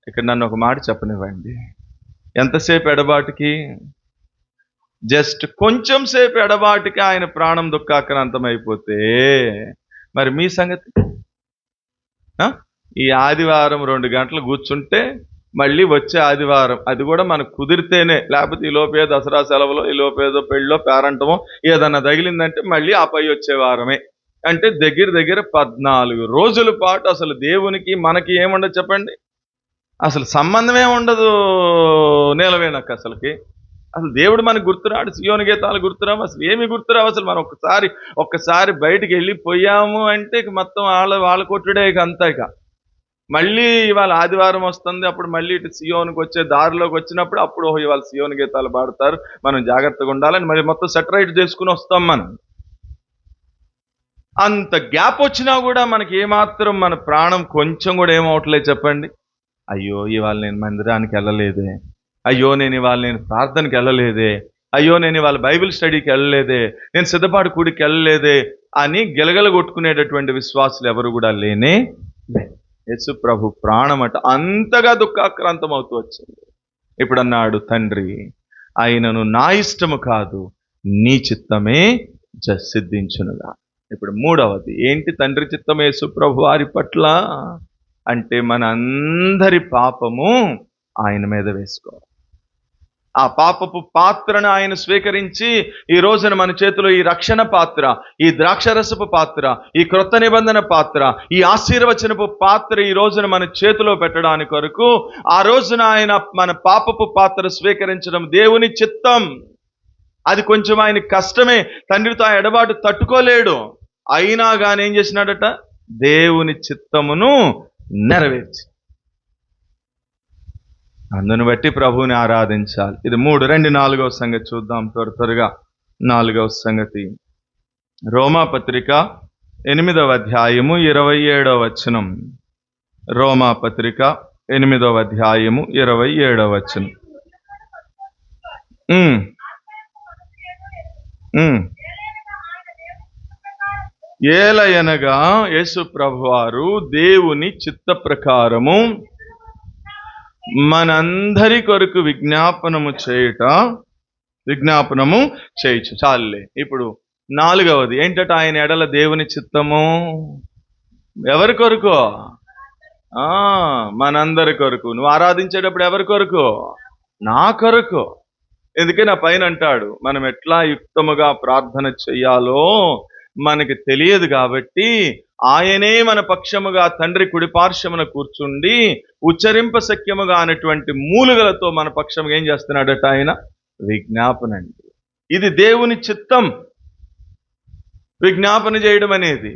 ఇక్కడ నన్ను ఒక మాట చెప్పనివ్వండి, ఎంతసేపు ఎడబాటుకి? జస్ట్ కొంచెం సేపు ఎడబాటుకి ఆయన ప్రాణం దుఃఖాక్రాంతం అయిపోతే మరి మీ సంగతి? ఈ ఆదివారం 2 గంటలు కూర్చుంటే మళ్ళీ వచ్చే ఆదివారం, అది కూడా మనకు కుదిరితేనే, లేకపోతే ఈ లోపే దసరా సెలవులో, ఈ లోపేదో పెళ్ళో పేరంటమో ఏదన్నా తగిలిందంటే మళ్ళీ ఆ పై వచ్చే వారమే. అంటే దగ్గర 14 రోజుల పాటు అసలు దేవునికి మనకి ఏముండదు చెప్పండి? అసలు సంబంధమే ఉండదు నీలవేణకు. అసలు దేవుడు మనకు గుర్తురాడు, సియోను గీతాలు గుర్తురావు, అసలు ఏమి గుర్తురావు. అసలు మనం ఒక్కసారి బయటికి వెళ్ళిపోయాము అంటే మొత్తం వాళ్ళ కొట్టుడే అంతా. ఇక మళ్ళీ ఇవాళ ఆదివారం వస్తుంది, అప్పుడు మళ్ళీ ఇటు సియోనుకు వచ్చే దారిలోకి వచ్చినప్పుడు అప్పుడు ఇవాళ సియోను గీతాలు పాడతారు, మనం జాగ్రత్తగా ఉండాలని మరి మొత్తం సెటరైట్ చేసుకుని వస్తాం మనం. అంత గ్యాప్ వచ్చినా కూడా మనకి ఏమాత్రం మన ప్రాణం కొంచెం కూడా ఏమవట్లేదు చెప్పండి? అయ్యో ఇవాళ నేను మందిరానికి వెళ్ళలేదే, అయ్యో నేను ప్రార్థనకి వెళ్ళలేదే, అయ్యో నేను ఇవాళ బైబిల్ స్టడీకి వెళ్ళలేదే, నేను సిద్ధపాటు కూడికి వెళ్ళలేదే అని గిలగల కొట్టుకునేటటువంటి విశ్వాసులు ఎవరు కూడా లేనే లేదు. యేసు ప్రభు ప్రాణమట అంతగా దుఃఖాక్రాంతం అవుతూ వచ్చింది. ఇప్పుడు అన్నాడు తండ్రి, ఆయనను నా ఇష్టము కాదు నీ చిత్తమే సిద్ధించునుగా. ఇప్పుడు మూడవది ఏంటి? తండ్రి చిత్తం యేసు ప్రభు వారి పట్ల అంటే మన అందరి పాపము ఆయన మీద వేసుకోవాలి. ఆ పాపపు పాత్రను ఆయన స్వీకరించి ఈ రోజున మన చేతిలో ఈ రక్షణ పాత్ర, ఈ ద్రాక్షరసపు పాత్ర, ఈ క్రొత్త నిబంధన పాత్ర, ఈ ఆశీర్వచనపు పాత్ర ఈ రోజున మన చేతిలో పెట్టడానికి కొరకు ఆ రోజున ఆయన మన పాపపు పాత్ర స్వీకరించడం దేవుని చిత్తం. అది కొంచెం ఆయన కష్టమే, తండ్రితో ఆ ఎడబాటు తట్టుకోలేడు. అయినా కానీ ఏం చేసినాడట? దేవుని చిత్తమును నెరవేర్చి, అందును బట్టి ప్రభువుని ఆరాధించాలి. ఇది 3. రండి 4వ సంగతి చూద్దాం త్వరగా. 4వ సంగతి రోమాపత్రిక 8వ అధ్యాయము 27వ వచనం. రోమాపత్రిక 8వ అధ్యాయము 27వ వచనం. ఏలయనగా యేసు ప్రభువారు దేవుని చిత్త ప్రకారము మనందరి కొరకు విజ్ఞాపనము చేయచ్చు. చాలులే. ఇప్పుడు 4వది ఏంటట? ఆయన ఎడల దేవుని చిత్తము ఎవరి కొరకు? మనందరి కొరకు. నువ్వు ఆరాధించేటప్పుడు ఎవరి కొరకు? నా కొరకు. ఎందుకని ఆ పైన అంటాడు, మనం ఎట్లా యుక్తముగా ప్రార్థన చెయ్యాలో మనకి తెలియదు కాబట్టి ఆయనే మన పక్షముగా తండ్రి కుడిపార్శ్వమున కూర్చుండి ఉచ్చరింప శక్యముగా అనేటువంటి మూలుగలతో మన పక్షముగా ఏం చేస్తున్నాడట? ఆయన విజ్ఞాపన. అండి ఇది దేవుని చిత్తం, విజ్ఞాపన చేయడం అనేది.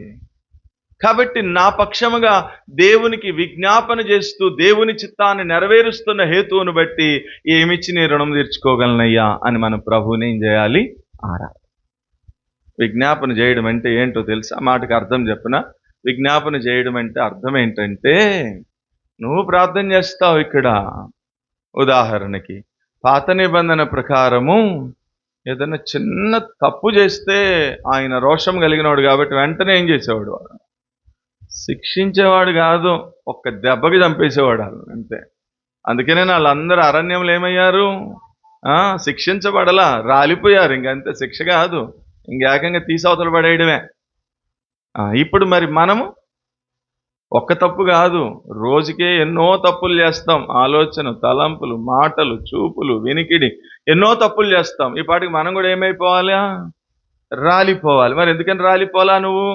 కాబట్టి నా పక్షముగా దేవునికి విజ్ఞాపన చేస్తూ దేవుని చిత్తాన్ని నెరవేరుస్తున్న హేతువును బట్టి ఏమిచ్చి నీ రుణం తీర్చుకోగలనయ్యా అని మన ప్రభువుని ఏం చేయాలి? విజ్ఞాపన చేయడం అంటే ఏంటో తెలుసా? మాటకు అర్థం చెప్పనా? విజ్ఞాపన చేయడం అంటే అర్థం ఏంటంటే, నువ్వు ప్రార్థన చేస్తావు ఇక్కడ, ఉదాహరణకి పాత నిబంధన ప్రకారము ఏదైనా చిన్న తప్పు చేస్తే ఆయన రోషం కలిగినవాడు కాబట్టి వెంటనే ఏం చేసేవాడు? శిక్షించేవాడు కాదు, ఒక్క దెబ్బకి చంపేసేవాడు వాళ్ళు అంతే. అందుకనే వాళ్ళందరూ అరణ్యంలో ఏమయ్యారు? శిక్షించబడలా, రాలిపోయారు. ఇంకంతే, శిక్ష కాదు, ఇంకేకంగా తీసవతలు పడేయడమే. ఇప్పుడు మరి మనము ఒక్క తప్పు కాదు, రోజుకే ఎన్నో తప్పులు చేస్తాం. ఆలోచన, తలంపులు, మాటలు, చూపులు, వినికిడి, ఎన్నో తప్పులు చేస్తాం. ఈ పాటికి మనం కూడా ఏమైపోవాలా? రాలిపోవాలి. మరి ఎందుకని రాలిపోవాలా? నువ్వు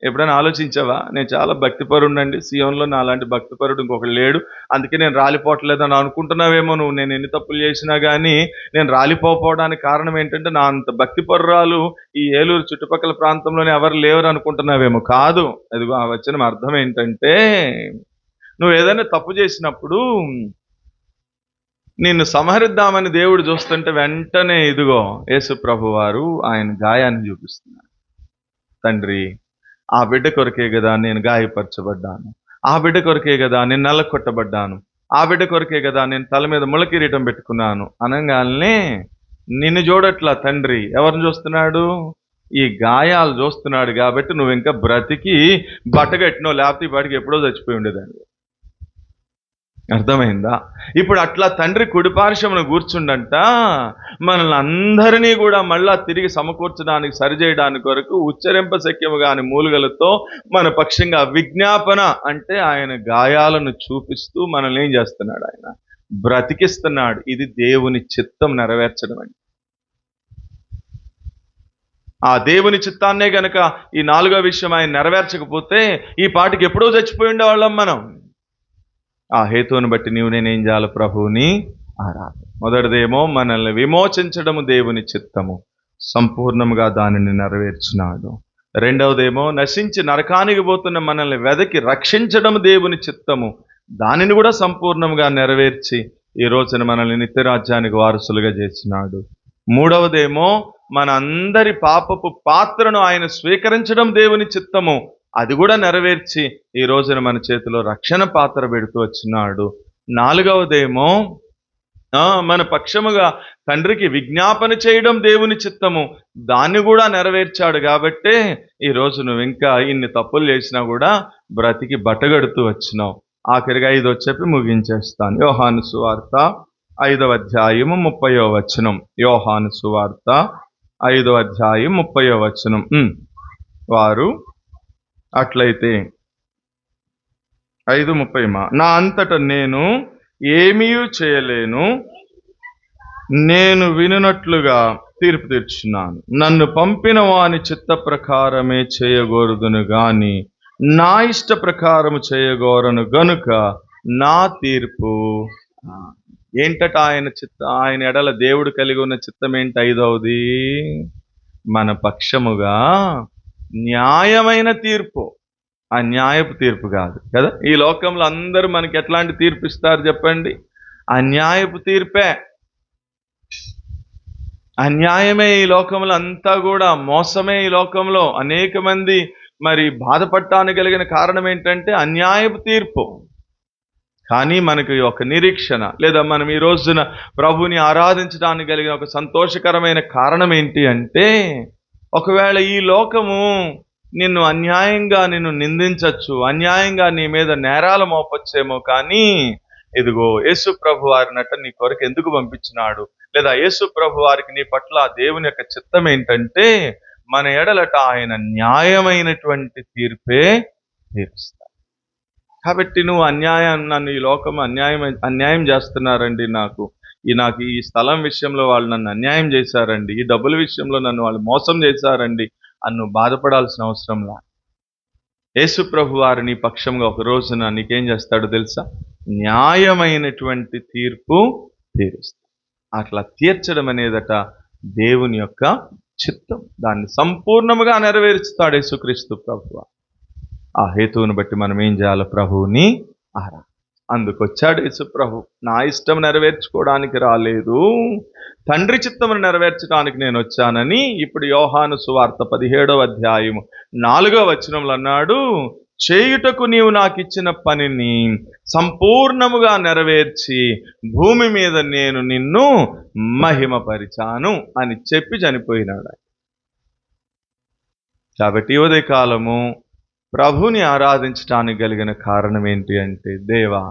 ఎప్పుడైనా ఆలోచించావా? నేను చాలా భక్తిపరుడండి, సియోన్లో నా అలాంటి భక్తిపరుడు ఇంకొకడు లేడు, అందుకే నేను రాలిపోవట్లేదని అనుకుంటున్నావేమో నువ్వు. నేను ఎన్ని తప్పులు చేసినా కానీ నేను రాలిపోవడానికి కారణం ఏంటంటే నా అంత భక్తిపరురాలు ఈ ఏలూరు చుట్టుపక్కల ప్రాంతంలోనే ఎవరు లేవరు అనుకుంటున్నావేమో. కాదు, అదిగో ఆ వచనం అర్థం ఏంటంటే, నువ్వు ఏదైనా తప్పు చేసినప్పుడు నిన్ను సంహరిద్దామని దేవుడు చూస్తుంటే వెంటనే ఇదిగో యేసు ప్రభు వారు ఆయన గాయాన్ని చూపిస్తున్నారు. తండ్రి, ఆ బిడ్డ కొరకే కదా నేను గాయపరచబడ్డాను, ఆ బిడ్డ కొరకే కదా నేను నల్లకొట్టబడ్డాను, ఆ బిడ్డ కొరకే కదా నేను తల మీద ముళ్ళ కిరీటం పెట్టుకున్నాను అనగానే నిన్ను చూడట్లా తండ్రి, ఎవరిని చూస్తున్నాడు? ఈ గాయాలు చూస్తున్నాడు. కాబట్టి నువ్వు ఇంకా బ్రతికి బట్టగట్టినో, లేకపోతే ఈ బాటికి ఎప్పుడో చచ్చిపోయి ఉండేదాన్ని. అర్థమైందా? ఇప్పుడు అట్లా తండ్రి కుడిపార్శ్వమున కూర్చుండంట మనల్ని అందరినీ కూడా మళ్ళా తిరిగి సమకూర్చడానికి, సరిచేయడానికి కొరకు ఉచ్చరింప శక్యము కాని మూలుగలతో మన పక్షంగా విజ్ఞాపన అంటే ఆయన గాయాలను చూపిస్తూ మనల్ని ఏం చేస్తున్నాడు? ఆయన బ్రతికిస్తున్నాడు. ఇది దేవుని చిత్తం నెరవేర్చడం అండి. ఆ దేవుని చిత్తాన్నే గనక ఈ 4వ విషయం ఆయన నెరవేర్చకపోతే ఈ పాటికి ఎప్పుడో చచ్చిపోయి ఉండేవాళ్ళం మనం. ఆ హేతువును బట్టి నీవు నేనేం చేయాలి? ప్రభువుని ఆరాధన. మొదటిదేమో మనల్ని విమోచించడము దేవుని చిత్తము, సంపూర్ణముగా దానిని నెరవేర్చినాడు. రెండవదేమో నశించి నరకానికి పోతున్న మనల్ని వెదకి రక్షించడం దేవుని చిత్తము, దానిని కూడా సంపూర్ణంగా నెరవేర్చి ఈ రోజున మనల్ని నిత్యరాజ్యానికి వారసులుగా చేసినాడు. మూడవదేమో మన అందరి పాపపు పాత్రను ఆయన స్వీకరించడం దేవుని చిత్తము, అది కూడా నెరవేర్చి ఈ రోజున మన చేతిలో రక్షణ పాత్ర పెడుతూ వచ్చినాడు. నాలుగవదేమో మన పక్షముగా తండ్రికి విజ్ఞాపన చేయడం దేవుని చిత్తము, దాన్ని కూడా నెరవేర్చాడు. కాబట్టే ఈ రోజు నువ్వు ఇంకా ఇన్ని తప్పులు చేసినా కూడా బ్రతికి బట్టగడుతూ వచ్చినావు. ఆఖరిగా 5వ చెప్పి ముగించేస్తాను. యోహాను సువార్త 5వ అధ్యాయము 30వ వచనం. యోహాను సువార్త 5వ అధ్యాయం 30వ వచనం. వారు అట్లయితే 5:30 నా అంతట నేను ఏమీ చేయలేను, నేను వినున్నట్లుగా తీర్పు తీర్చున్నాను. నన్ను పంపిన వాని చిత్త ప్రకారమే చేయగోరుదును గాని నా ఇష్ట ప్రకారము చేయగోరను గనుక నా తీర్పు ఏంటట? ఆయన ఎడల దేవుడు కలిగి ఉన్న చిత్తం ఏంటి? 5వది మన పక్షముగా న్యాయమైన తీర్పు. అన్యాయపు తీర్పు కాదు కదా. ఈ లోకంలో అందరూ మనకి ఎట్లాంటి తీర్పు ఇస్తారు చెప్పండి? అన్యాయపు తీర్పే. అన్యాయమే ఈ లోకంలో అంతా కూడా, మోసమే ఈ లోకంలో. అనేక మంది మరి బాధపడటానికి కలిగిన కారణం ఏంటంటే అన్యాయపు తీర్పు. కానీ మనకి ఒక నిరీక్షణ, లేదా మనం ఈ రోజున ప్రభుని ఆరాధించడానికి కలిగిన ఒక సంతోషకరమైన కారణం ఏంటి అంటే, ఒకవేళ ఈ లోకము నిన్ను అన్యాయంగా నిందించచ్చు, అన్యాయంగా నీ మీద నేరాలు మోపొచ్చేమో, కానీ ఇదిగో యేసు ప్రభు వారినట నీ కొరకు ఎందుకు పంపించినాడు, లేదా యేసు ప్రభు వారికి నీ పట్ల దేవుని యొక్క చిత్తం ఏంటంటే మన ఎడలట ఆయన న్యాయమైనటువంటి తీర్పే తీరుస్తాడు. కాబట్టి నువ్వు నన్ను ఈ లోకం అన్యాయం చేస్తున్నారండి, నాకు ఈ స్థలం విషయంలో వాళ్ళు నన్ను అన్యాయం చేశారండి, ఈ డబ్బుల విషయంలో నన్ను వాళ్ళు మోసం చేశారండి అని నువ్వు బాధపడాల్సిన అవసరంలా. యేసు ప్రభు వారు నీ పక్షంగా ఒక రోజున నీకేం చేస్తాడో తెలుసా? న్యాయమైనటువంటి తీర్పు తీరుస్తాడు. అట్లా తీర్చడం అనేదట దేవుని యొక్క చిత్తం. దాన్ని సంపూర్ణముగా నెరవేర్చుతాడు యేసుక్రీస్తు ప్రభువు. ఆ హేతువును బట్టి మనం ఏం చేయాలి? ప్రభువుని ఆరాధన. అందుకొచ్చాడు యేసు ప్రభు. నా ఇష్టం నెరవేర్చుకోవడానికి రాలేదు, తండ్రి చిత్తమును నెరవేర్చడానికి నేను వచ్చానని ఇప్పుడు యోహాను సువార్త 17వ అధ్యాయము 4వ వచనంలో అన్నాడు. చేయుటకు నీవు నాకు ఇచ్చిన పనిని సంపూర్ణముగా నెరవేర్చి భూమి మీద నేను నిన్ను మహిమపరిచాను అని చెప్పి చనిపోయినాడు. కాబట్టి ఈ ఉదయకాలము ప్రభుని ఆరాధించడానికి కలిగిన కారణం ఏంటి అంటే, దేవా,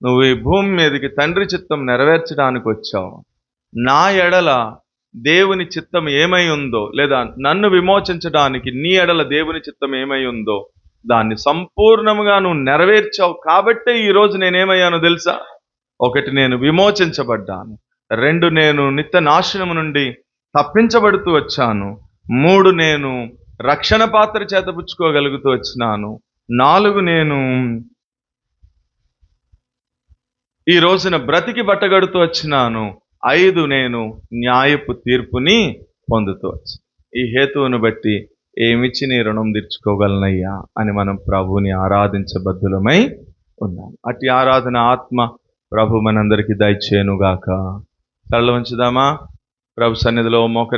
నువ్వు ఈ భూమి మీదకి తండ్రి చిత్తం నెరవేర్చడానికి వచ్చావు. నా ఎడల దేవుని చిత్తం ఏమై ఉందో, లేదా నన్ను విమోచించడానికి నీ ఎడల దేవుని చిత్తం ఏమై ఉందో దాన్ని సంపూర్ణముగా నువ్వు నెరవేర్చావు. కాబట్టే ఈరోజు నేనేమయ్యానో తెలుసా? 1, నేను విమోచించబడ్డాను. 2, నేను నిత్య నాశనము నుండి తప్పించబడుతూ వచ్చాను. 3, నేను రక్షణ పాత్ర చేతపుచ్చుకోగలుగుతూ వచ్చినాను. 4, నేను ఈ రోజున బ్రతికి బట్టగడుతూ వచ్చినాను. 5, నేను న్యాయపు తీర్పుని పొందుతూ వచ్చాను. ఈ హేతువును బట్టి ఏమిచ్చి నీ రుణం తీర్చుకోగలనయ్యా అని మనం ప్రభువుని ఆరాధించబద్దులమై ఉన్నాం. అట్టి ఆరాధన ఆత్మ ప్రభు మనందరికీ దయచేయునుగాక. తల వంచుదామా? ప్రభు సన్నిధిలో మోకరి